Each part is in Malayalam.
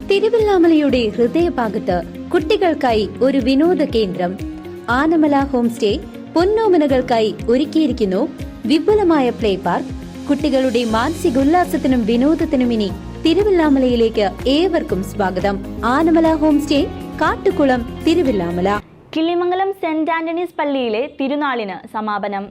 തിരുവല്ലാമലയുടെ ഹൃദയഭാഗത്ത് കുട്ടികൾക്കായി ഒരു വിനോദ കേന്ദ്രം ആനമല ഹോം സ്റ്റേ പൊന്നോമനകൾക്കായി ഒരുക്കിയിരിക്കുന്നു വിപുലമായ പ്ലേ പാർക്ക്. കുട്ടികളുടെ മാനസികോല്ലാസത്തിനും വിനോദത്തിനും ഇനി തിരുവല്ലാമലയിലേക്ക് ഏവർക്കും സ്വാഗതം. Anamala home stay, Kattukulam, Thiruvilwamala. Killimangalam saint Antony's പള്ളിയിലെ തിരുനാളിന് സമാപനം.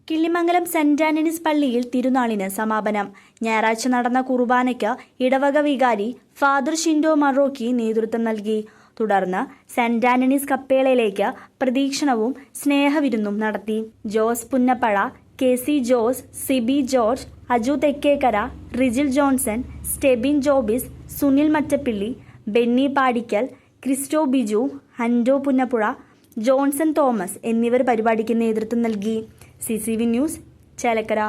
കിള്ളിമംഗലം സെന്റ് ആന്റണീസ് പള്ളിയിൽ തിരുനാളിന് സമാപനം. ഞായറാഴ്ച നടന്ന കുർബാനയ്ക്ക് ഇടവക വികാരി ഫാദർ ഷിൻഡോ മറോക്കി നേതൃത്വം നൽകി. തുടർന്ന് സെന്റ് ആന്റണീസ് കപ്പേളയിലേക്ക് പ്രദക്ഷിണവും സ്നേഹവിരുന്നും നടത്തി. ജോസ് പുന്നപ്പഴ, കെ സി ജോസ്, സിബി ജോർജ്, അജു തെക്കേക്കര, റിജിൽ ജോൺസൺ, സ്റ്റെബിൻ ജോബിസ്, സുനിൽ മറ്റപ്പിള്ളി, ബെന്നി പാടിക്കൽ, ക്രിസ്റ്റോ ബിജു, ഹൻഡോ പുന്നപ്പുഴ, ജോൺസൺ തോമസ് എന്നിവർ പരിപാടിക്ക് നേതൃത്വം നൽകി. CCV news, Chelakkara.